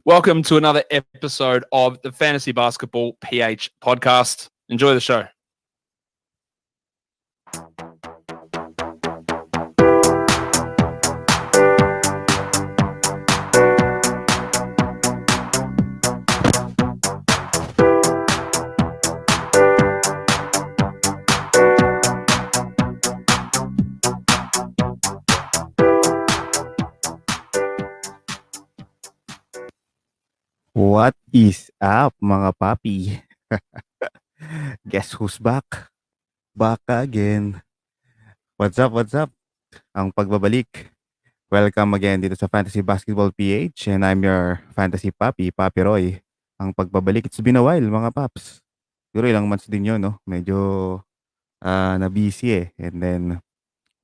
Welcome to another episode of the Fantasy Basketball PH podcast. Enjoy the show. What is up, mga papi? Guess who's back? Back again. What's up, what's up? Ang pagbabalik. Welcome again dito sa Fantasy Basketball PH and I'm your fantasy papi, Papi Roy. Ang pagbabalik, it's been a while, mga paps. Siguro ilang months din yun, no? Medyo na-busy eh. And then,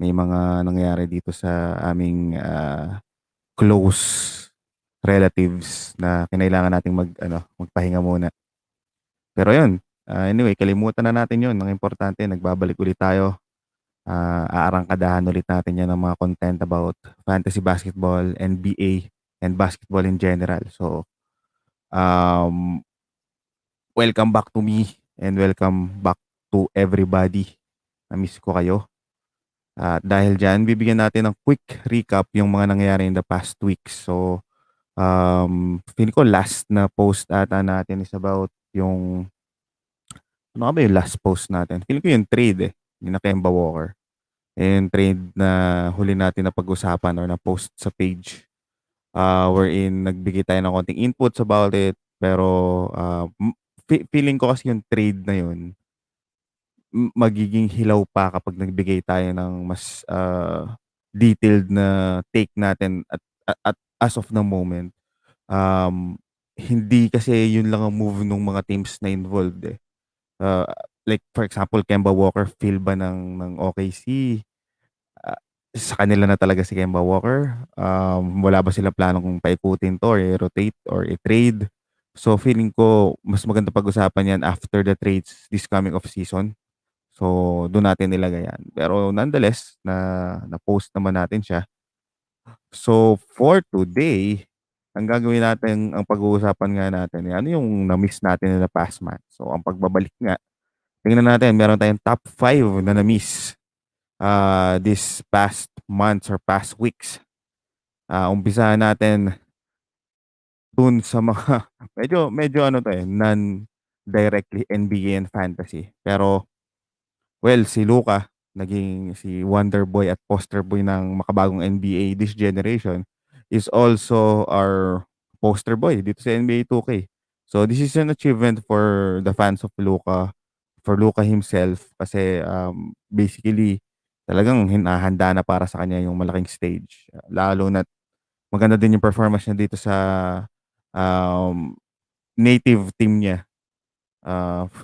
may mga nangyayari dito sa aming close relatives na kinailangan nating magpahinga muna. Pero yun, anyway, kalimutan na natin yun. Ang importante, nagbabalik ulit tayo. Aarangkadahan ulit natin yan ng mga content about fantasy basketball, NBA, and basketball in general. So, welcome back to me and welcome back to everybody. Na-miss ko kayo. Dahil dyan, bibigyan natin ng quick recap yung mga nangyayari in the past weeks. So, feeling ko last na post ata natin is about yung ano ba yung last post natin? Feeling ko yung trade yung na Kemba Walker. Yung trade na huli natin na pag-usapan or na post sa page. Wherein nagbigay tayo ng konting inputs about it. Pero feeling ko kasi yung trade na yun magiging hilaw pa kapag nagbigay tayo ng mas detailed na take natin at as of the moment. Hindi kasi yun lang ang move ng mga teams na involved eh. Like for example, Kemba Walker feel ba ng OKC? Sa kanila na talaga si Kemba Walker? Wala ba sila planong paikutin to or i-rotate or i-trade? So feeling ko mas maganda pag-usapan yan after the trades this coming off season. So doon natin nilagay yan. Pero nonetheless, na-post naman natin siya. So for today, ang gagawin natin, ang pag-uusapan nga natin, ano yung na-miss natin in the past month. So ang pagbabalik nga, tingnan natin, meron tayong top 5 na na-miss this past months or past weeks. Umpisahan natin dun sa mga, medyo ano to non-directly NBA and fantasy. Pero, well, si Luka, naging si Wonder Boy at poster boy ng makabagong NBA this generation, is also our poster boy dito sa NBA 2K. So, this is an achievement for the fans of Luka, for Luka himself, kasi basically, talagang hinahanda na para sa kanya yung malaking stage. Lalo na maganda din yung performance niya dito sa native team niya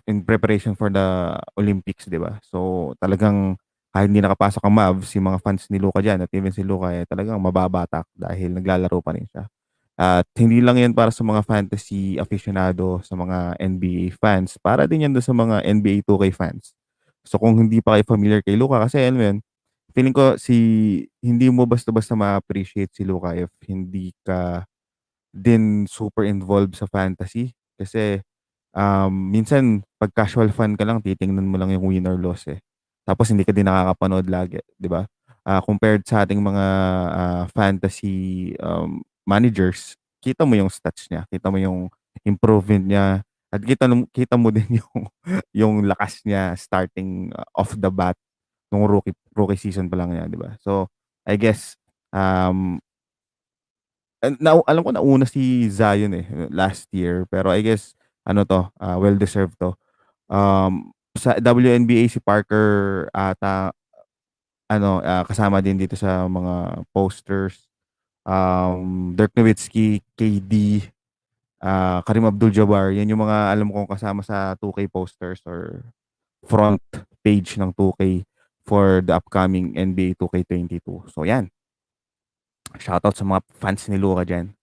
in preparation for the Olympics, di ba? So, talagang kahit hindi nakapasok ang Mavs, yung mga fans ni Luka dyan at even si Luka talagang mababatak dahil naglalaro pa rin siya. At hindi lang yan para sa mga fantasy aficionado, sa mga NBA fans, para din yan doon sa mga NBA 2K fans. So kung hindi pa kayo familiar kay Luka, kasi ano yun, feeling ko hindi mo basta-basta ma-appreciate si Luka if hindi ka din super involved sa fantasy. Kasi minsan pag casual fan ka lang, titingnan mo lang yung win or loss eh. Tapos hindi ka din nakakapanood lagi, di ba? Compared sa ating mga fantasy managers, kita mo yung stats niya, kita mo yung improvement niya, at kita mo din yung lakas niya starting off the bat nung rookie season pa lang niya, di ba? So, I guess alam ko nauna si Zion last year, pero I guess well deserved to. Sa WNBA si Parker ata kasama din dito sa mga posters. Dirk Nowitzki, KD, Karim Abdul-Jabbar, yan yung mga alam kong kasama sa 2K posters or front page ng 2K for the upcoming NBA 2K22. So yan. Shoutout sa mga fans ni Luka dyan.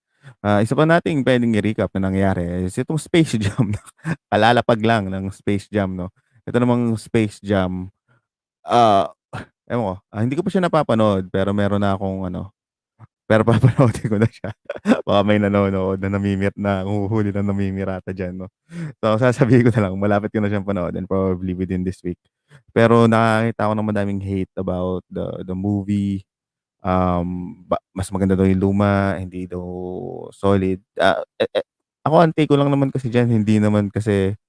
Isa pa nating pwedeng i-recap na nangyari is itong Space Jam. Kalalapag lang ng Space Jam, no? Ito namang Space Jam, ewan ko, hindi ko pa siya napapanood pero meron na akong Pero papanoorin ko na siya. Baka may nanonood na nahuhuli na namimirata diyan 'no. So sasabihin ko na lang malapit ko na siyang panoorin probably within this week. Pero nakakita ako ng madaming hate about the movie. Mas maganda daw yung luma, hindi daw solid. Ako ang take ko lang naman kasi diyan hindi naman kasi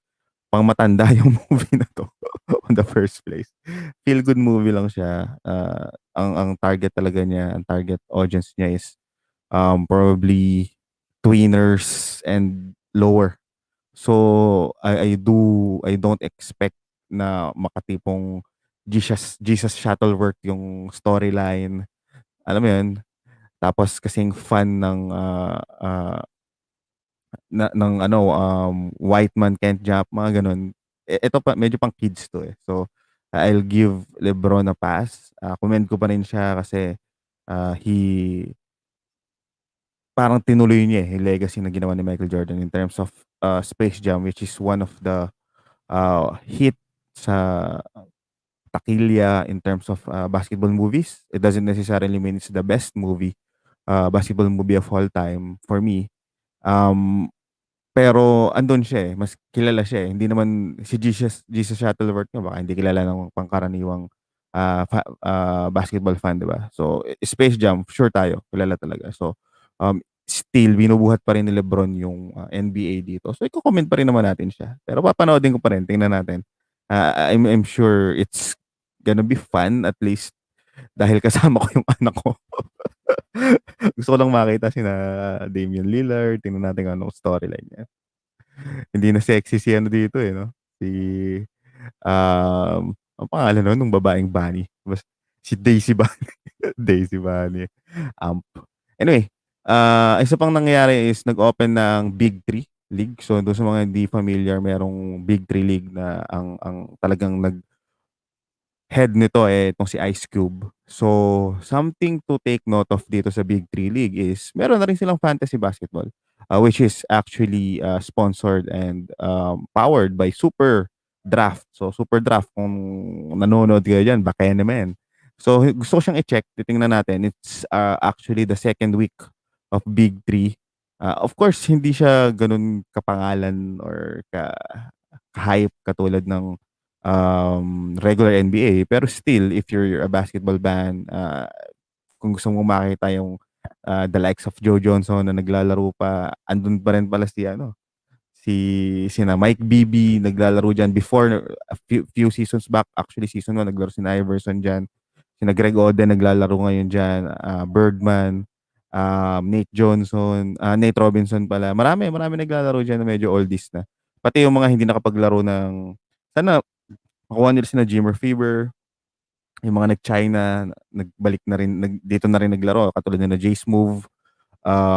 pangmatanda yung movie na 'to on the first place. Feel good movie lang siya. Ang target talaga niya, ang target audience niya is probably tweeners and lower. So I don't expect na makatipong Jesus Shuttleworth yung storyline. Alam mo yun? Tapos kasing fun ng ano, White Man Can't Jump, mga gano'n. Ito pa medyo pang kids 'to, eh. So, I'll give LeBron a pass. Commend ko pa rin siya kasi, he parang tinuloy niya, eh, yung legacy na ginawa ni Michael Jordan in terms of, Space Jam, which is one of the, hit sa takilya in terms of, basketball movies. It doesn't necessarily mean it's the best movie, basketball movie of all time for me. Um Pero andun siya, eh, mas kilala siya, eh. Hindi naman si Jesus Shuttleworth nga baka hindi kilala ng pangkaraniwang, basketball fan, 'di ba? So, Space Jam sure tayo kilala talaga. So, still binubuhat pa rin ni Lebron yung, NBA dito. So, iko-commend pa rin naman natin siya. Pero papanoodin ko pa rin, tingnan natin. I'm sure it's gonna be fun at least dahil kasama ko yung anak ko. Gusto ko lang makita sina Damian Lillard, tingnan natin kung anong storyline niya. Hindi na sexy si ano dito, eh, 'no, si, anong pangalan nun nung babaeng bunny? Si Daisy Bunny, Daisy Bunny, amp. Anyway, isa pang nangyari is nag-open ng Big 3 League. So, dun sa mga hindi familiar, merong Big 3 League na ang talagang head nito, eh, itong si Ice Cube. So, something to take note of dito sa Big 3 League is meron na rin silang fantasy basketball, which is actually, sponsored and, powered by Super Draft. So, Super Draft kung nanonood kayo diyan baka naman. So, gusto ko siyang i-check, titingnan natin. It's, actually the second week of Big 3. Of course, hindi siya gano'n kapangalan or ka-hype katulad ng regular NBA. Pero still, if you're a basketball fan, kung gusto mong makita yung the likes of Joe Johnson na naglalaro pa, andun pa rin pala si ano, sina Mike Bibby naglalaro diyan before a few seasons back. Actually, season 1 naglaro si Iverson diyan. Sina Greg Oden naglalaro ngayon diyan, Birdman, Nate Robinson pala. Marami naglalaro diyan na medyo oldies na. Pati yung mga hindi nakapaglaro ng sana makuha nila sina Jimmer Fever, yung mga nag-China, nagbalik na rin, dito na rin naglaro, katulad nila Jace Move.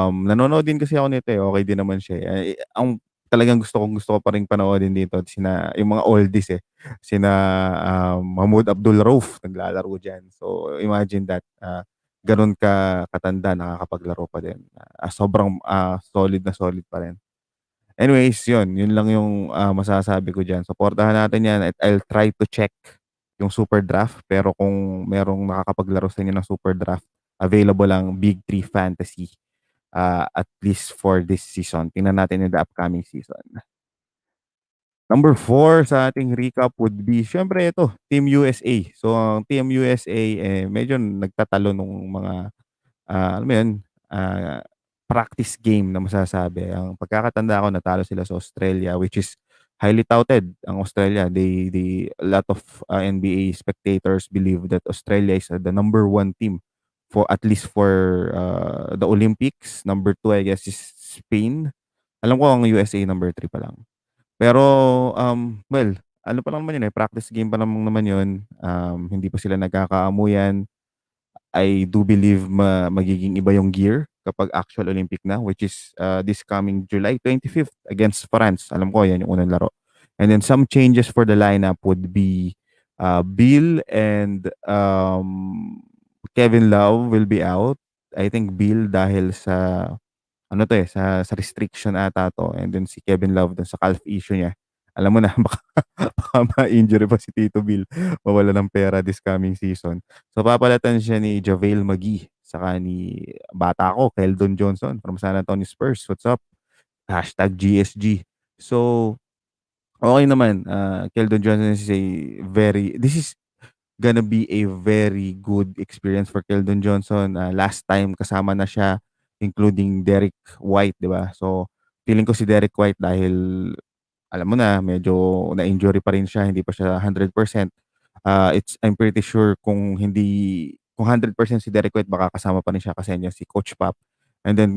Nanonood din kasi ako nito, eh, okey din naman siya, eh. Ang talagang gusto ko pa ring panoorin dito yung mga oldies, eh, sina, Mahmoud Abdul-Rauf naglalaro diyan. So, imagine that, gano'n katanda nakakapaglaro pa din. Sobrang, solid na solid pa rin. Anyways, yun lang yung, masasabi ko diyan. Suportahan natin 'yan at I'll try to check yung Super Draft, pero kung merong nakakapaglaro sa inyo ng Super Draft, available lang Big 3 Fantasy, at least for this season. Tingnan natin in the upcoming season. Number 4 sa ating recap would be siyempre ito, Team USA. So, ang Team USA, eh, medyo nagtatalo nung mga alam mo 'yun, ah, practice game na masasabi. Ang pagkakatanda ko natalo sila sa Australia, which is highly touted ang Australia. A lot of, NBA spectators believe that Australia is, the number 1 team for at least for, the Olympics. Number 2 I guess is Spain. Alam ko ang USA number 3 pa lang. Pero, well, ano pa lang naman 'yun, eh, practice game pa naman 'yun. Hindi pa sila nagkakaamuyan. I do believe magiging iba yung gear kapag actual Olympic na, which is, this coming July 25th against France. Alam ko yan yung unang laro. And then some changes for the lineup would be, Bill and, Kevin Love will be out. I think Bill dahil sa ano 'to, eh, sa restriction ata 'to, and then si Kevin Love dun sa calf issue niya. Alam mo na baka ma-injury pa si Tito Bill, mawalan ng pera this coming season. So papalitan siya ni JaVale McGee saka ni bata ko, Keldon Johnson from San Antonio Spurs. What's up? Hashtag GSG. So, okay naman. Keldon Johnson is a this is gonna be a very good experience for Keldon Johnson. Last time kasama na siya, including Derek White, di ba? So, feeling ko si Derek White dahil alam mo na, medyo na-injury pa rin siya, hindi pa siya 100%. I'm pretty sure kung 100% si Derek White, baka kasama pa rin siya kasi niya si Coach Pop. And then,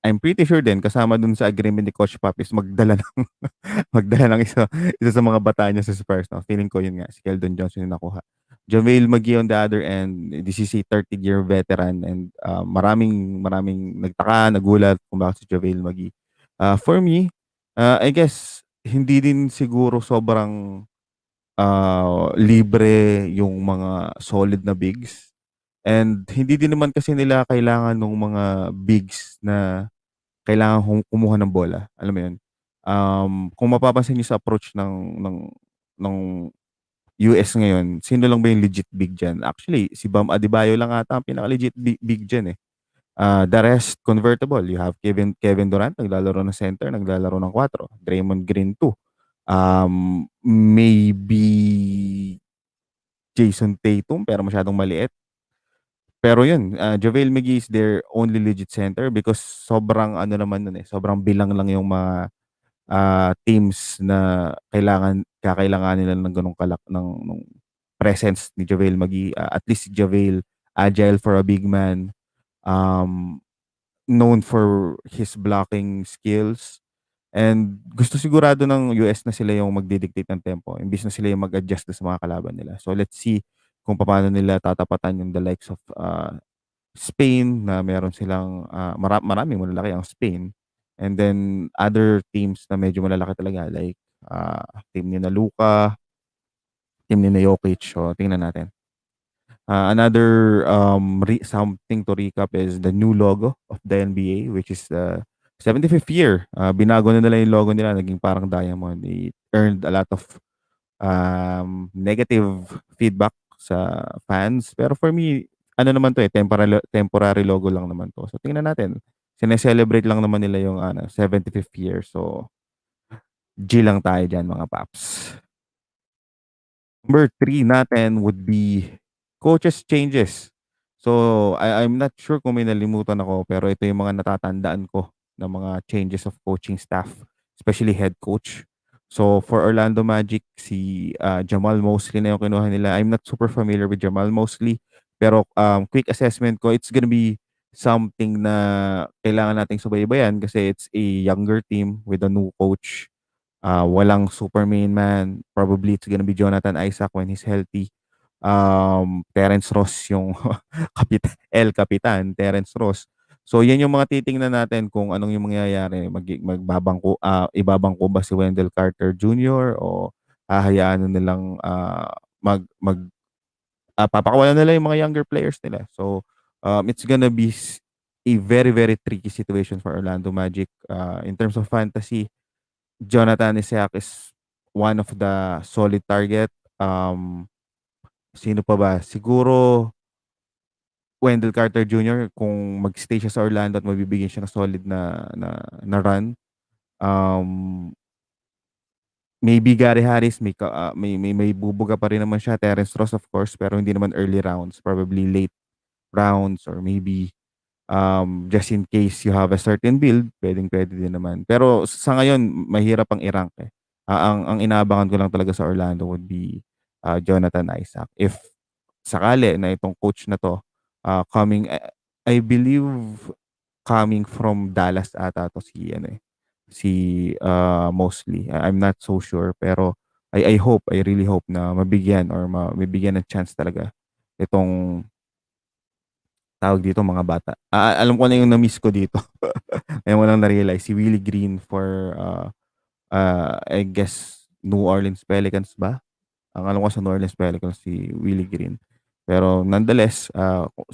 I'm pretty sure din, kasama dun sa agreement ni Coach Pop is magdala ng, magdala ng isa sa mga bata niya sa Spurs. No? Feeling ko yun nga, si Keldon Johnson yung nakuha. JaVale McGee on the other end, this is a 30-year veteran and maraming nagtaka, nagulat kung bakit si JaVale McGee. For me, I guess, hindi din siguro sobrang libre yung mga solid na bigs. And hindi din naman kasi nila kailangan ng mga bigs na kailangan kumuha ng bola. Alam mo yun? Kung mapapansin niyo sa approach ng US ngayon, sino lang ba yung legit big dyan? Actually, si Bam Adebayo lang ata ang pinaka-legit big dyan eh. The rest, convertible. You have Kevin Durant, naglalaro ng center, naglalaro ng 4. Draymond Green 2. Maybe Jason Tatum, pero masyadong maliit. Pero yun, JaVale McGee is their only legit center because sobrang ano naman nun eh, sobrang bilang lang yung mga teams na kakailangan nila ng ganong kalak ng presence ni JaVale McGee. At least si JaVale, agile for a big man, um, known for his blocking skills. And gusto sigurado ng US na sila yung magdidictate ng tempo imbis na sila yung mag-adjust sa mga kalaban nila. So let's see kung paano nila tatapatan yung the likes of Spain na meron silang maraming malalaki ang Spain. And then other teams na medyo malalaki talaga like team ni na Luka, team ni na Jokic. So tingnan natin. Another something to recap is the new logo of the NBA, which is the 75th year. Binago na nila yung logo nila, naging parang diamond. It earned a lot of negative feedback sa fans. Pero for me, ano naman to eh, temporary logo lang naman to. So tingnan natin. Sineselebrate lang naman nila yung 75th year. So, G lang tayo dyan mga paps. Number 3 natin would be coaches changes. So, I'm not sure kung may nalimutan ako, pero ito yung mga natatandaan ko ng mga changes of coaching staff, especially head coach. So, for Orlando Magic, si Jamal Mosley na yung kinuha nila. I'm not super familiar with Jamal Mosley, pero quick assessment ko, it's gonna be something na kailangan nating subaybayan kasi it's a younger team with a new coach. Walang super main man. Probably it's gonna be Jonathan Isaac when he's healthy. Terence Ross yung El Capitan, Terence Ross. So yan yung mga titingnan natin kung anong yung mangyayari. Ibabangko ba si Wendell Carter Jr. o hahayaan nilang papakawalan nila yung mga younger players nila. So it's gonna be a very very tricky situation for Orlando Magic in terms of fantasy. Jonathan Isaac is one of the solid target. Sino pa ba? Siguro Wendell Carter Jr. kung mag-stay siya sa Orlando at mabibigyan siya ng solid na run. Maybe Gary Harris, may bubuga pa rin naman siya. Terence Ross of course, pero hindi naman early rounds. Probably late rounds or maybe just in case you have a certain build, pwede din naman. Pero sa ngayon, mahirap ang i-rank eh. Ang inaabangan ko lang talaga sa Orlando would be Jonathan Isaac. If sakali na itong coach na to, I believe coming from Dallas ata to si Mosley. I'm not so sure pero I really hope na mabigyan ng chance talaga itong tawag dito mga bata. Alam ko na yung na-miss ko dito. Ngayon mo lang na-realize si Willie Green for I guess New Orleans Pelicans ba? Ang alam ko sa New Orleans Pelicans si Willie Green. Pero nonetheless,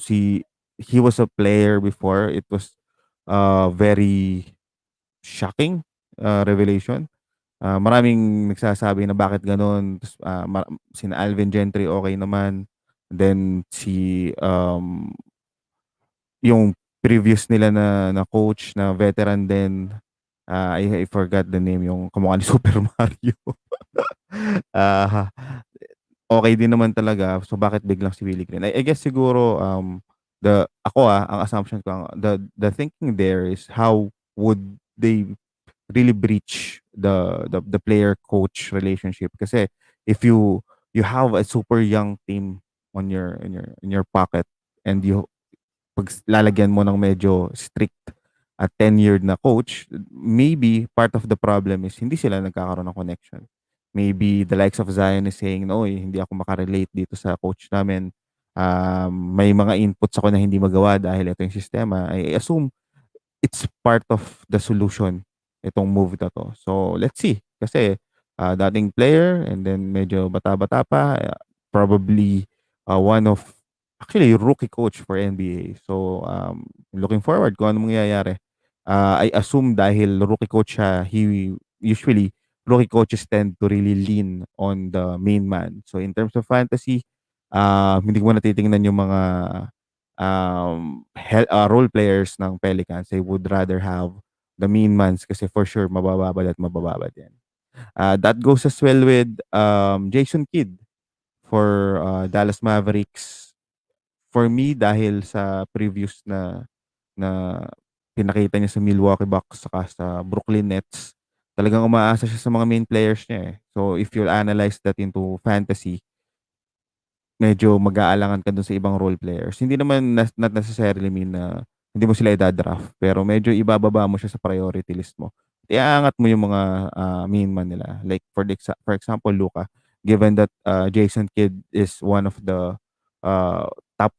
he was a player before. It was very shocking revelation. Maraming nagsasabi na bakit ganun. Sina Alvin Gentry okay naman. Then si yung previous nila na coach na veteran din, I forgot the name, yung kamukha ni Super Mario. Ah, okey din naman talaga, so bakit biglang si Willie Green? I guess siguro, ang assumption ko, the thinking there is how would they really breach the player coach relationship, kasi if you have a super young team on your pocket, and pag lalagyan mo ng medyo strict at tenured na coach, maybe part of the problem is hindi sila nagkakaroon ng connection. Maybe the likes of Zion is saying, "No, hindi ako maka-relate dito sa coach namin. May mga inputs ako na hindi magawa dahil ito yung sistema." I assume it's part of the solution, itong move na 'to. So, let's see. Kasi, dating player and then medyo bata-bata pa, probably, one of actually rookie coach for NBA. So, looking forward kung anong mangyayari. I assume dahil rookie coach siya, usually rookie coaches tend to really lean on the main man. So, in terms of fantasy, hindi ko na titingnan yung mga role players ng Pelicans. I would rather have the main mans, kasi for sure mabababad at mabababad yan. That goes as well with Jason Kidd for Dallas Mavericks. For me, dahil sa previous na pinakita niya sa Milwaukee Bucks saka sa Brooklyn Nets, talagang umaasa siya sa mga main players niya, eh. So if you'll analyze that into fantasy, medyo mag-aalangan ka dun sa ibang role players. Hindi naman not necessarily mean na hindi mo sila ida-draft, pero medyo ibababa mo siya sa priority list mo. Iaangat mo yung mga main man nila. Like for example, Luka, given that Jason Kidd is one of the top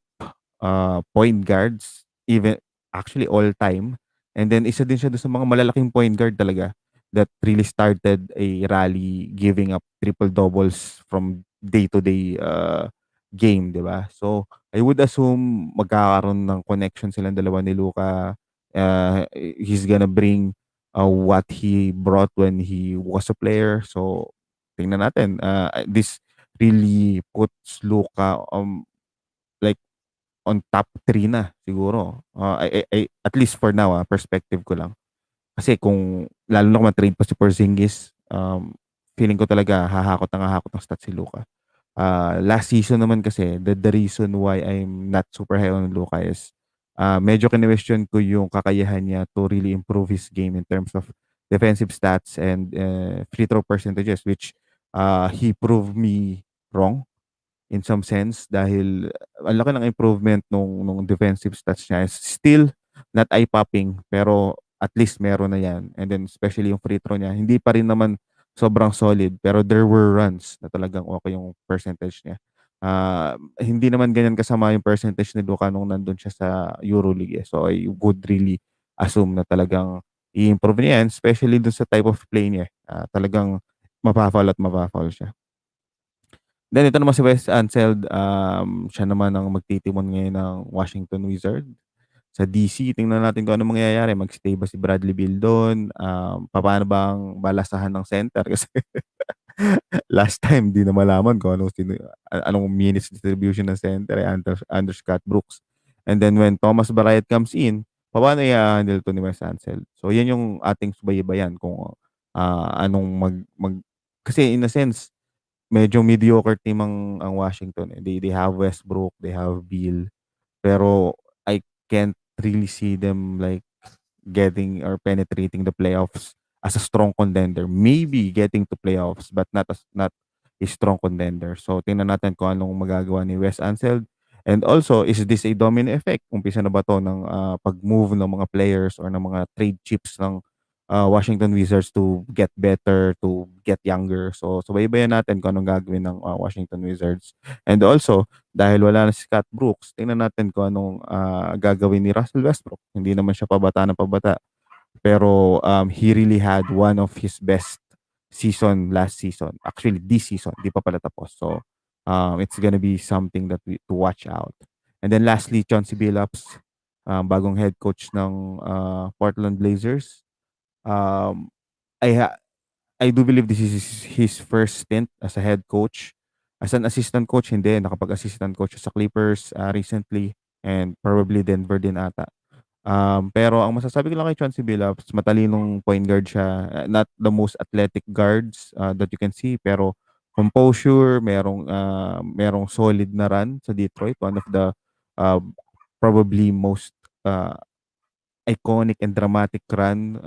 point guards, even actually all time. And then isa din siya dun sa mga malalaking point guard talaga that really started a rally giving up triple doubles from day to day game, 'di ba? So, I would assume magkakaroon ng connection silang dalawa ni Luka. He's gonna bring what he brought when he was a player. So, tingnan natin. This really puts Luka like on top 3 na siguro. At least for now, perspective ko lang. Kasi kung lalo na kung ma-trade pa si Porzingis, feeling ko talaga hahakot ng stats si Luka. Last season naman kasi, the reason why I'm not super high on Luka is medyo kine-question ko yung kakayahan niya to really improve his game in terms of defensive stats and free throw percentages, which he proved me wrong in some sense, dahil ang laki ng improvement nung defensive stats niya. Still not eye-popping, pero at least meron na 'yan. And then especially yung free throw niya, hindi pa rin naman sobrang solid, pero there were runs na talagang okay yung percentage niya. Hindi naman ganyan kasama yung percentage ni Luka nung nandun siya sa EuroLeague, eh. So I would really assume na talagang i-improve niya 'yan, especially dun sa type of play niya, talagang mafa-foul at mafa-foul siya. Then ito naman si Wes Unseld, siya naman ang magtitimon ngayon ng Washington Wizards. Sa DC, tingnan natin kung anong mangyayari. Mag-stay ba si Bradley Beal dun? Papaano ba ang balasahan ng center? Kasi last time, di na malaman kung anong minutes distribution ng center, under Scott Brooks. And then when Thomas Bryant comes in, paano i-handle to ni Wes Unseld? So yan yung ating subaybayan kung anong kasi in a sense, medyo mediocre team ang Washington, eh. They have Westbrook, they have Beal, pero I can't really see them like getting or penetrating the playoffs as a strong contender. Maybe getting to playoffs, but not a strong contender. So tingnan natin kung anong magagawa ni Wes Unseld. And also, is this a domino effect? Umpisa na ba 'to ng pag-move ng mga players or ng mga trade chips ng Washington Wizards to get better, to get younger? So subaybayan natin kung anong gagawin ng Washington Wizards. And also, dahil wala na si Scott Brooks, tingnan natin kung anong gagawin ni Russell Westbrook. Hindi naman siya pabata na pabata, pero he really had one of his best season last season. Actually, this season, di pa pala tapos. So, it's gonna be something that we to watch out. And then lastly, Chauncey Billups, bagong head coach ng Portland Blazers. Um, I ha I do believe this is his first stint as a head coach. As an assistant coach, hindi. Nakapag-assistant coach siya sa Clippers recently. and probably Denver din ata. Pero ang masasabi ko lang kay Chauncey Billups, matalinong point guard siya. Not the most athletic guards that you can see, pero composure, merong solid na run sa Detroit. One of the uh, probably most uh, iconic and dramatic run,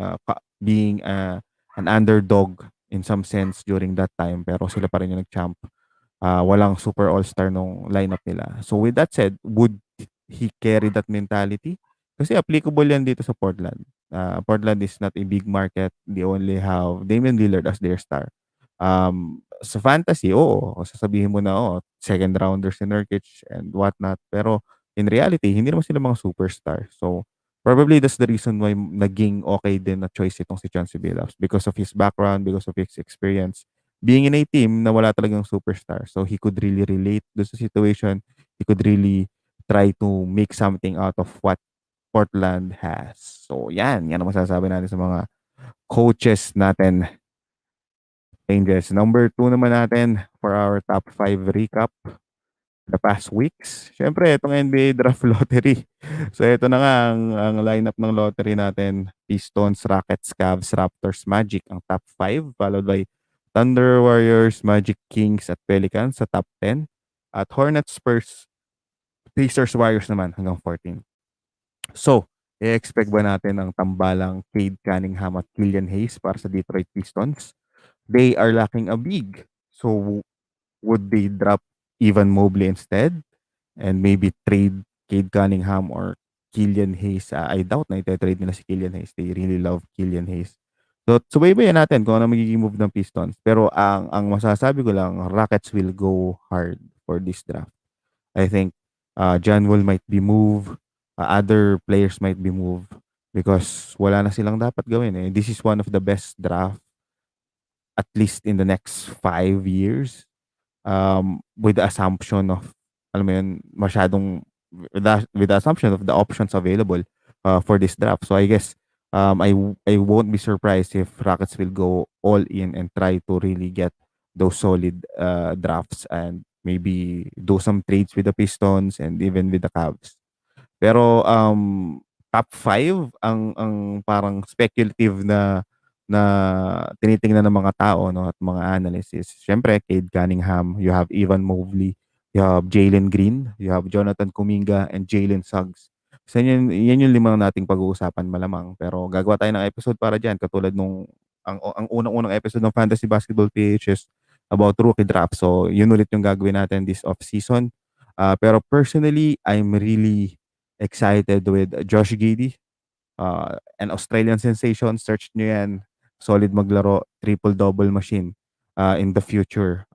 being an underdog in some sense during that time. Pero sila pa rin yung nag-champ. Walang super all-star nung lineup nila. So with that said, would he carry that mentality? Kasi applicable yan dito sa Portland. Portland is not a big market. They only have Damian Lillard as their star. Sa fantasy, oo. Sasabihin mo na, second rounder si Nurkic and whatnot. Pero in reality, hindi naman sila mga superstar. So probably that's the reason why naging okay din na choice itong si Chauncey Billups because of his background, because of his experience being in a team na wala talagang superstar. So he could really relate doon sa situation. He could really try to make something out of what Portland has. So yan ang masasabi natin sa mga coaches natin. Changes. Number 2 naman natin for our top 5 recap the past weeks. Siyempre, itong NBA Draft Lottery. So ito na nga ang lineup ng lottery natin. Pistons, Rockets, Cavs, Raptors, Magic ang top 5, followed by Thunder, Warriors, Magic, Kings at Pelicans sa top 10. At Hornets, Spurs, Pacers, Warriors naman hanggang 14. So, i-expect ba natin ang tambalang Cade Cunningham at Killian Hayes para sa Detroit Pistons? They are lacking a big. So, would they drop Evan Mobley instead? And maybe trade Cade Cunningham or Killian Hayes. I doubt na ite-trade nila si Killian Hayes. They really love Killian Hayes. So, subaybayan natin kung ano magiging move ng Pistons. Pero ang masasabi ko lang, Rockets will go hard for this draft. I think John Wall might be moved. Other players might be moved because wala na silang dapat gawin eh. This is one of the best draft at least in the next 5 years, with the assumption of, alam mo yun, masyadong, with the assumption of the options available for this draft. So I guess I won't be surprised if Rockets will go all in and try to really get those solid drafts and maybe do some trades with the Pistons and even with the Cavs. Pero top 5 ang parang speculative na tinitingnan ng mga tao, no, at mga analysts. Siyempre, Cade Cunningham, you have Evan Mobley, you have Jalen Green, you have Jonathan Kuminga, and Jalen Suggs. So yan yung limang nating pag-uusapan malamang. Pero gagawa tayo ng episode para dyan, katulad nung ang unang-unang episode ng Fantasy Basketball PHs about rookie draft. So yun ulit yung gagawin natin this off-season. Pero personally, I'm really excited with Josh Giddey, an Australian sensation. Search nyo yan. Solid maglaro, triple-double machine in the future.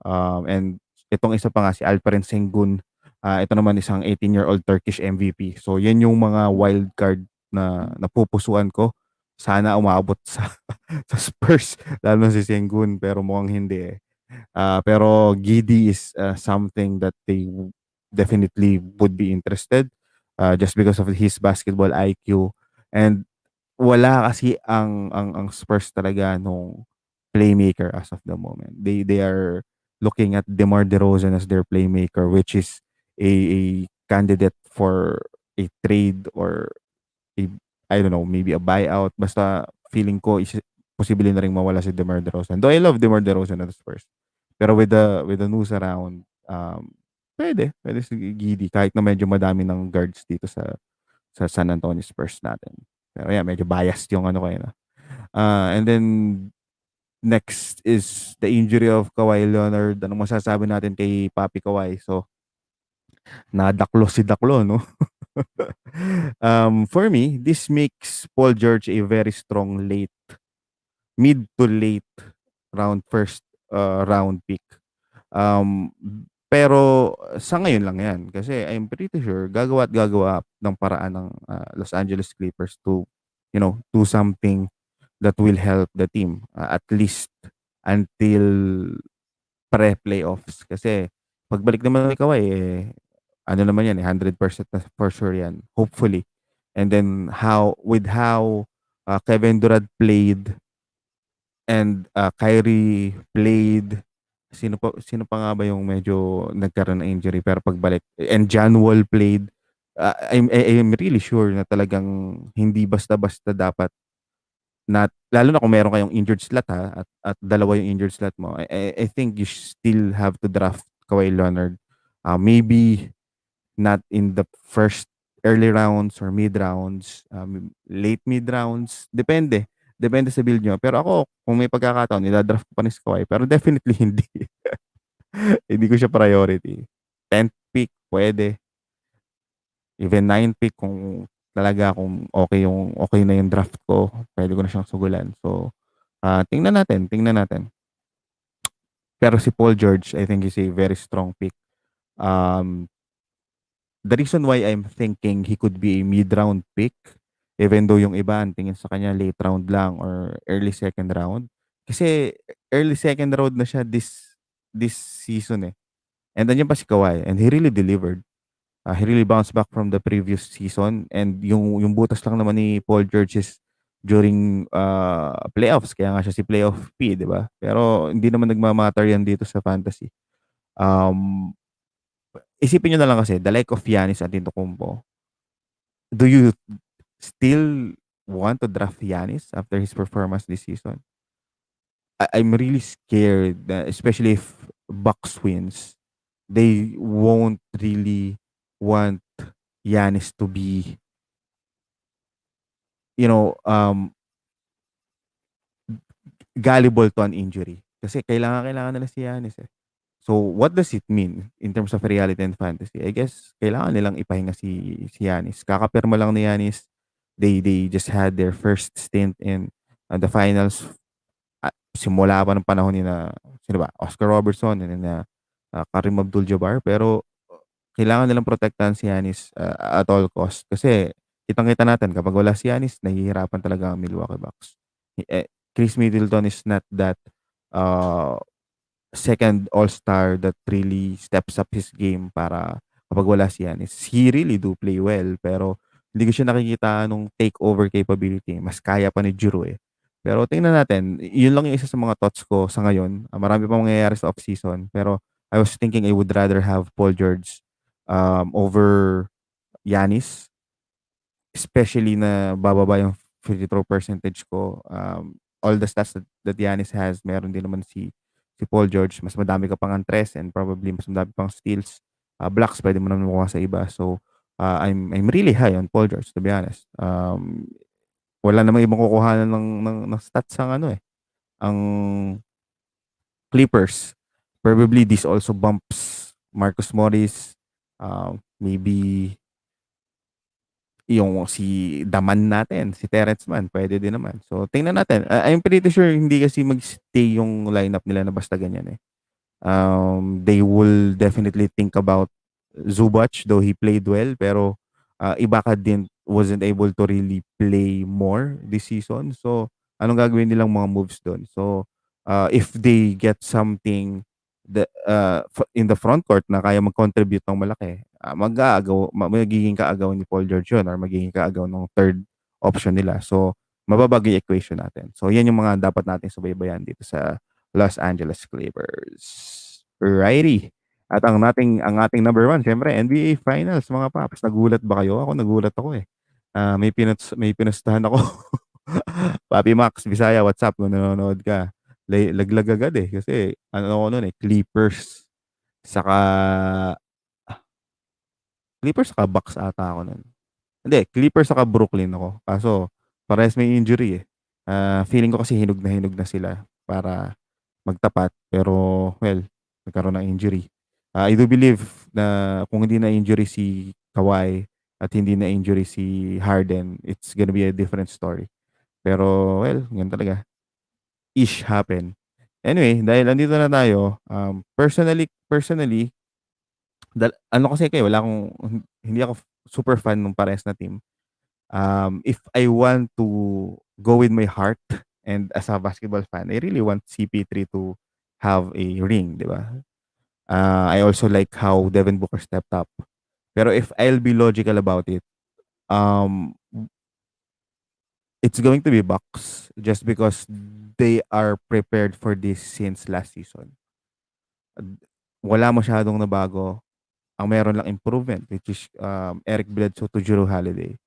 And itong isa pa nga si Alperen Sengun. Ito naman isang 18-year-old Turkish MVP. So yan yung mga wild card na napupusuan ko. Sana umabot sa sa Spurs, lalo na si Sengun, pero mukhang hindi eh. Pero Giddey is something that they definitely would be interested just because of his basketball IQ. And wala kasi ang Spurs talaga nung playmaker as of the moment. They are looking at DeMar DeRozan as their playmaker, which is a candidate for a trade or a, I don't know, maybe a buyout. Basta feeling ko posible na ring mawala si DeMar DeRozan. Though I love DeMar DeRozan at Spurs. Pero with the news around, pwede si Giddey kahit na medyo madami ng guards dito sa San Antonio Spurs natin. Pero yeah, medyo biased yung ano ko yun. And then next is the injury of Kawhi Leonard. Anong masasabi natin kay Papi Kawhi? So, nadaklo si Daklo, no? For me, this makes Paul George a very strong mid to late first round pick. Pero sa ngayon lang yan kasi I'm pretty sure gagawa ng paraan ng Los Angeles Clippers to, do something that will help the team at least until pre-playoffs. Kasi pagbalik naman ni Kawhi, ano naman yan, 100% na for sure yan. Hopefully. And then how Kevin Durant played and Kyrie played. Sino pa nga ba yung medyo nagkaroon ng injury pero pagbalik, and John Wall played. I'm really sure na talagang hindi basta-basta dapat na lalo na kung meron kayong injured slot ha at dalawa yung injured slot mo. I think you still have to draft Kawhi Leonard. Maybe not in the first early rounds or mid rounds, late mid rounds, depende. Depende sa build nyo. Pero ako, kung may pagkakataon, ida-draft ko pa ni si Kawhi. Pero definitely hindi. Hindi ko siya priority. 10th pick, pwede. Even 9 pick kung talaga kung okay na yung draft ko, pwede ko na siyang sugulan. So, tingnan natin. Pero si Paul George, I think is a very strong pick. Um, the reason why I'm thinking he could be a mid-round pick, even though yung iba ang tingin sa kanya late round lang or early second round. Kasi early second round na siya this season eh. And then pa si Kawhi and he really delivered. He really bounced back from the previous season and yung butas lang naman ni Paul George is during playoffs kaya nga siya si playoff P, di ba? Pero hindi naman nagmamatter yan dito sa fantasy. Um, isipin nyo na lang kasi the like of Giannis Antetokounmpo. Do you still want to draft Giannis after his performance this season? I'm really scared that especially if Bucks wins, they won't really want Giannis to be, you know, gullible to an injury. Kasi kailangan nila si Giannis eh. So, what does it mean in terms of reality and fantasy? I guess kailangan nilang ipahinga si Giannis. Kakapirma lang ni Giannis. They just had their first stint in the finals. Simula pa ng panahon ni na sino ba? Oscar Robertson and then Kareem Abdul-Jabbar, pero kailangan nilang protektahan si Giannis at all cost kasi kitang-kita natin kapag wala si Giannis, nahihirapan talaga ang Milwaukee Bucks. Chris Middleton is not that uh, second all-star that really steps up his game para kapag wala si Giannis. He really do play well pero hindi ko siya nakikita nung takeover capability. Mas kaya pa ni Jrue eh. Pero tingnan natin, yun lang yung isa sa mga thoughts ko sa ngayon. Marami pa mangyayari sa off-season pero I was thinking I would rather have Paul George over Giannis, especially na bababa yung free throw percentage ko. All the stats that Giannis has, meron din naman si Paul George. Mas madami ka pang antres and probably mas madami pang steals. Blocks, pwede mo naman makuha sa iba. So, I'm really high on Paul George, to be honest. Wala namang ibang kukuhanan ng stats ang ano eh. Ang Clippers. Probably this also bumps Marcus Morris. Maybe yung si Daman natin, si Terrence Mann, pwede din naman. So, tingnan natin. I'm pretty sure hindi kasi mag-stay yung lineup nila na basta ganyan eh. They will definitely think about Zubac, though he played well, pero Ibaka din wasn't able to really play more this season. So, anong gagawin nilang mga moves doon? So, if they get something in the front court na kaya mag-contribute ng malaki, magiging kaagaw ni Paul George yun or magiging kaagaw ng third option nila. So, mababag yung equation natin. So, yan yung mga dapat natin subaybayan dito sa Los Angeles Clippers. Righty. At ang ating number one, syempre, NBA Finals, mga paps. Nagulat ba kayo? Ako, nagulat ako eh. May pinustahan ako. Papi Max, Bisaya, what's up? Kung nanonood ka. Laglag agad eh. Kasi, ano ako nun eh, Saka, Clippers saka Bucks ata ako nun. Hindi, Clippers saka Brooklyn ako. Kaso, parehas may injury eh. Feeling ko kasi hinog na sila para magtapat. Pero, well, nagkaroon ng injury. I do believe na kung hindi na injury si Kawhi at hindi na injury si Harden, it's gonna be a different story. Pero, well, ganun talaga. Ish happen. Anyway, dahil andito na tayo, personally, ano kasi kayo, hindi ako super fan ng pares na team. If I want to go with my heart and as a basketball fan, I really want CP3 to have a ring, di ba? I also like how Devin Booker stepped up. Pero if I'll be logical about it, um, it's going to be Bucks just because they are prepared for this since last season. Wala masyadong nabago. ang meron lang improvement, which is Eric Bledsoe to Jrue Holiday.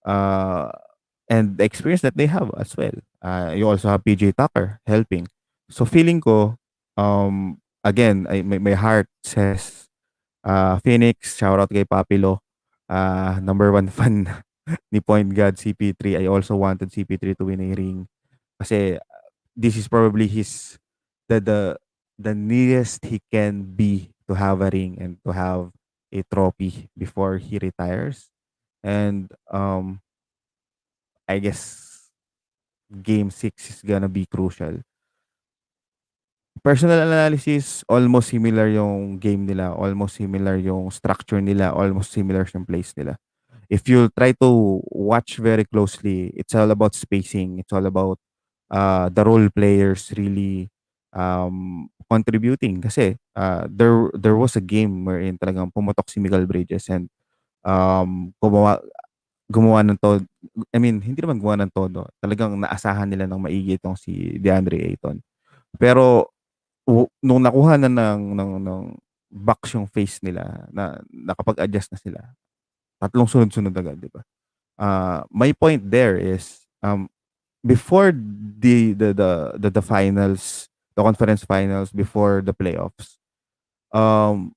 Uh, and the experience that they have as well. You also have PJ Tucker helping. So feeling ko, again, my heart says Phoenix, shout out kay Papilo. Number one fan ni point guard CP3. I also wanted CP3 to win a ring. Kasi this is probably the the the nearest he can be to have a ring and to have a trophy before he retires. And I guess game 6 is gonna be crucial. Personal analysis, almost similar yung game nila, almost similar yung structure nila, almost similar yung plays nila. If you try to watch very closely, it's all about spacing. It's all about the role players really contributing. Kasi there was a game wherein talagang pumutok si Miguel Bridges and gumawa ng todo. I mean, hindi naman gumawa ng todo. Talagang naasahan nila ng maigi itong si DeAndre Ayton. Pero nung nakuha na ng box yung face nila, na nakapag-adjust na sila, tatlong sunod-sunod agad, di ba? My point there is before the finals, the conference finals, before the playoffs, um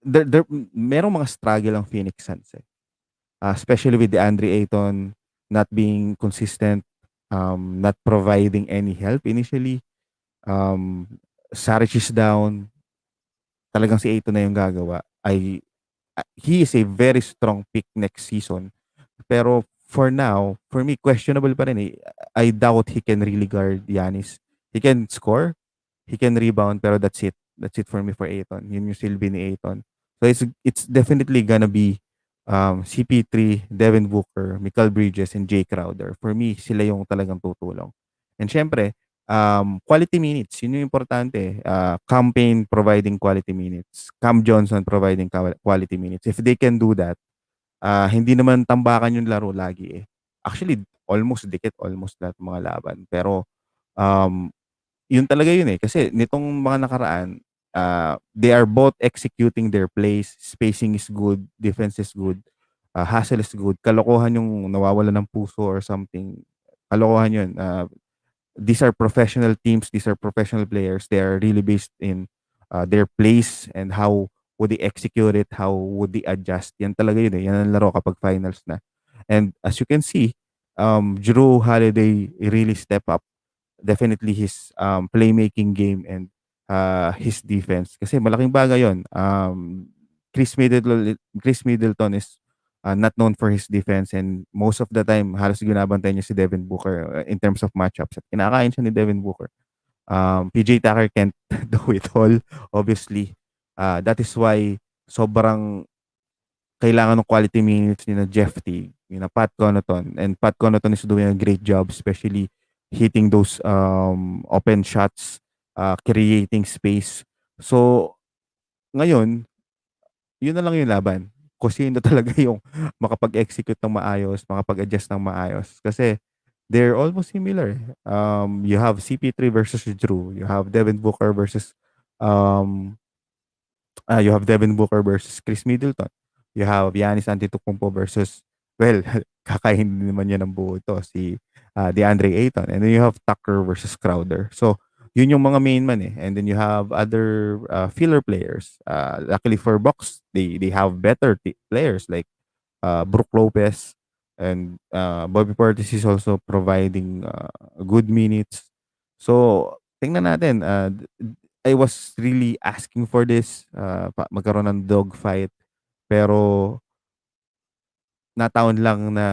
there merong mga struggle ang Phoenix Suns eh. Especially with the Andre Ayton not being consistent, not providing any help initially. Um, Saric is down. Talagang si Ayton na yung gagawa. He is a very strong pick next season. Pero for now, for me, questionable pa rin eh. I doubt he can really guard Giannis. He can score, he can rebound, pero that's it. That's it for me for Ayton. Yun yung silbi ni Ayton. So it's definitely gonna be CP3, Devin Booker, Mikal Bridges, and Jay Crowder. For me, sila yung talagang tutulong. And syempre, quality minutes. Yun yung importante. Campaign providing quality minutes. Cam Johnson providing quality minutes. If they can do that, hindi naman tambakan yung laro lagi eh. Actually, almost dikit, almost lahat ng mga laban. Pero, um, yun talaga yun eh. Kasi nitong mga nakaraan, they are both executing their plays. Spacing is good, defense is good, hustle is good. Kalokohan yung nawawala ng puso or something. Kalokohan yun. These are professional teams. These are professional players. They are really based in their plays and how would they execute it, how would they adjust. Yan talaga yun eh. Yan ang laro kapag finals na. And as you can see, Jrue Holiday really step up definitely his playmaking game and his defense. Kasi malaking bagay yun. Chris Middleton is not known for his defense and most of the time halos ginabantay niya si Devin Booker in terms of matchups. At kinakain siya ni Devin Booker. PJ Tucker can't do it all, obviously. That is why sobrang kailangan ng quality minutes ni na Jeff Teague, ni na Pat Connaughton. And Pat Connaughton is doing a great job, especially hitting those open shots, creating space. So, ngayon, yun na lang yung laban. Kung sino talaga yung makapag-execute ng maayos, makapag-adjust ng maayos. Kasi, they're almost similar. You have CP3 versus Drew. Um, you have Devin Booker versus Chris Middleton. You have Giannis Antetokounmpo versus, well, kakain din naman yan ng buo ito, si DeAndre Ayton. And then you have Tucker versus Crowder. So, yun yung mga main man eh. And then you have other filler players. Luckily for Bucks, they have better players like Brook Lopez and Bobby Portis is also providing good minutes. So, tingnan natin. I was really asking for this, magkaroon ng dogfight. Pero, nataon lang na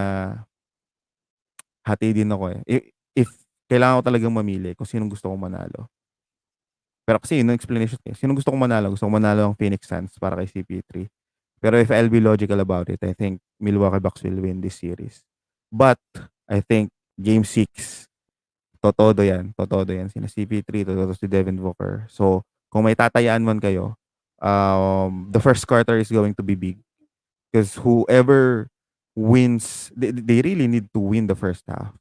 hati din ako eh. If kailangan ko talagang mamili kung sinong gusto kong manalo. Pero kasi yun ang explanation ko. Sinong gusto kong manalo? Gusto kong manalo ang Phoenix Suns para kay CP3. Pero if I'll be logical about it, I think Milwaukee Bucks will win this series. But, I think Game 6, totodo yan. Totodo yan. Sina CP3, totodo si Devin Booker. So, kung may tatayaan man kayo, the first quarter is going to be big. Because whoever wins, they really need to win the first half.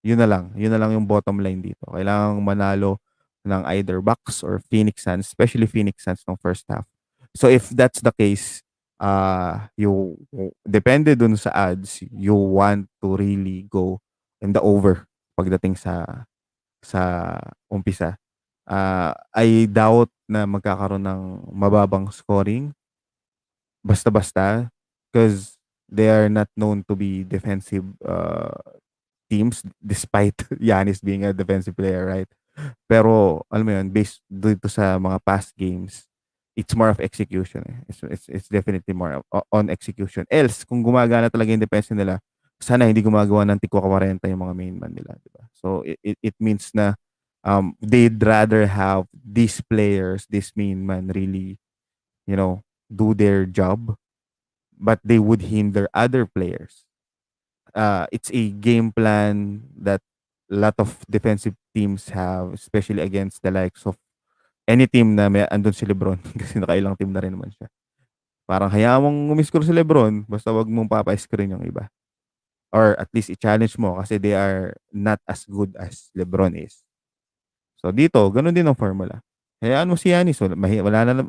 Yun na lang. Yun na lang yung bottom line dito. Kailangang manalo ng either Bucks or Phoenix Suns, especially Phoenix Suns ng first half. So if that's the case, you depende dun sa odds, you want to really go in the over pagdating sa umpisa. I doubt na magkakaroon ng mababang scoring basta-basta because they are not known to be defensive teams despite Giannis being a defensive player, right? Pero alam mo yun, based dito sa mga past games, it's more of execution. Eh. It's definitely more on execution. Else, kung gumagana talaga yung defense nila, sana hindi gumagawa ng tikwa 40 yung mga main man nila, di ba? So it means na they'd rather have these players, this main man really, do their job, but they would hinder other players. It's a game plan that a lot of defensive teams have, especially against the likes of any team na may andun si LeBron kasi nakailang team na rin naman siya. Parang hayaan mong umiscore si LeBron basta wag mong papa-screen yung iba. Or at least i-challenge mo kasi they are not as good as LeBron is. So dito, ganun din ang formula. Hayaan mo si Giannis, wala na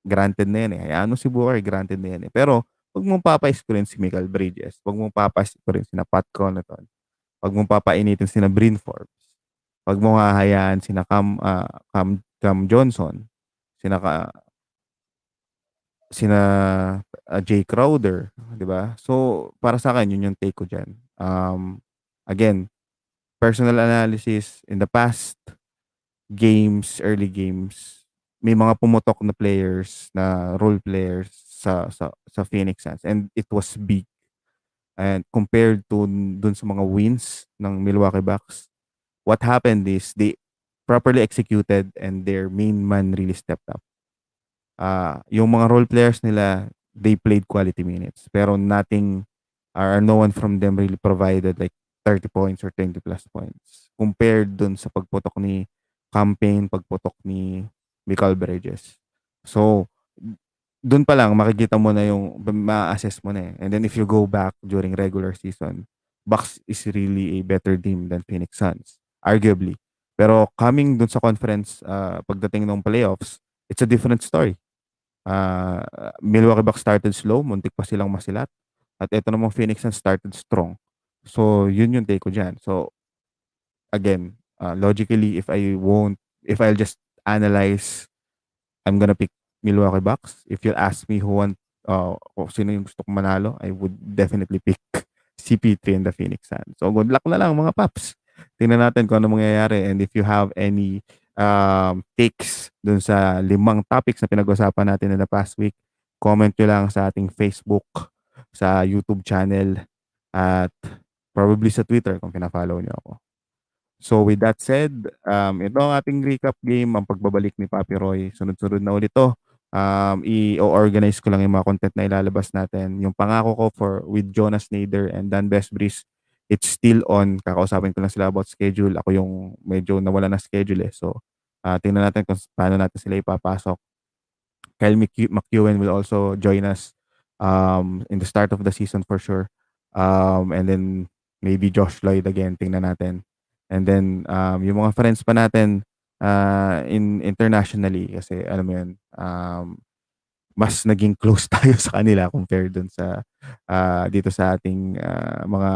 granted na yan eh. Hayaan mo si Booker, granted na yan eh. Pero wag mong papa-screen si Michael Bridges. Wag mong papa-screen si Pat Connaughton. Wag mong papainitin si Bryn Forbes. Wag mong hahayaan si Cam Johnson, sina Jay Crowder, 'di ba? So para sa akin yun yung take ko diyan. Again, personal analysis in the past games, early games, may mga pumutok na players, na role players sa Phoenix Suns and it was big. And compared to dun sa mga wins ng Milwaukee Bucks, what happened is they properly executed and their main man really stepped up. Yung mga role players nila, they played quality minutes. Pero nothing, or no one from them really provided like 30 points or 20 plus points. Compared dun sa pagputok ni Campaign, pagputok ni Michael Bridges. So, dun pa lang, makikita mo na yung, ma-assess mo na eh. And then if you go back during regular season, Bucks is really a better team than Phoenix Suns. Arguably. Pero coming dun sa conference, pagdating ng playoffs, it's a different story. Milwaukee Bucks started slow, muntik pa silang masilat. At ito namang Phoenix Suns started strong. So, yun yung take ko dyan. So, again, logically, if I'll just analyze, I'm gonna pick Milwaukee Bucks. If you'll ask me kung sino yung gusto kong manalo, I would definitely pick CP3 and the Phoenix Suns. So, good luck na lang mga paps. Tingnan natin kung ano mangyayari. And if you have any takes dun sa 5 topics na pinag-usapan natin in the past week, comment nyo lang sa ating Facebook, sa YouTube channel, at probably sa Twitter kung pina-follow nyo ako. So with that said, ito ang ating recap game, ang pagbabalik ni Papi Roy. Sunod-sunod na ulit to. I-organize ko lang yung mga content na ilalabas natin. Yung pangako ko with Jonas Nader and Dan Besbris, it's still on. Kakausapin ko lang sila about schedule. Ako yung medyo nawala na schedule eh. So, tingnan natin kung paano natin sila ipapasok. Kyle McEwen will also join us in the start of the season for sure. And then maybe Josh Lloyd again, tingnan natin. And then yung mga friends pa natin internationally kasi alam mo yun, mas naging close tayo sa kanila compared dun sa dito sa ating mga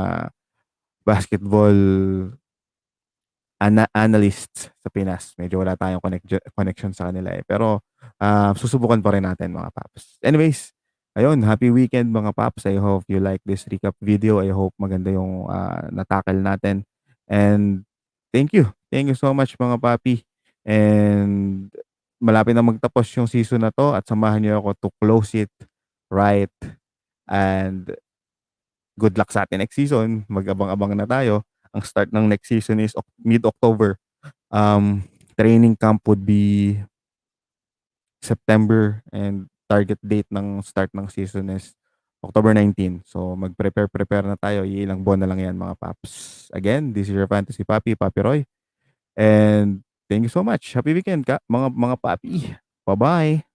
basketball analysts sa Pinas. Medyo wala tayong connection sa kanila eh. Pero susubukan pa rin natin mga paps. Anyways, ayun, happy weekend mga paps. I hope you like this recap video. I hope maganda yung natakal natin. And thank you. Thank you so much mga papi. And malapit na magtapos yung season na to at samahan niyo ako to close it right. And good luck sa atin next season. Mag-abang-abang na tayo. Ang start ng next season is mid-October. Training camp would be September and target date ng start ng season is October 19. So mag-prepare na tayo. Ilang buwan na lang yan mga paps. Again, this is your fantasy papi, Papi Roy. And thank you so much. Happy weekend mga papi. Bye-bye.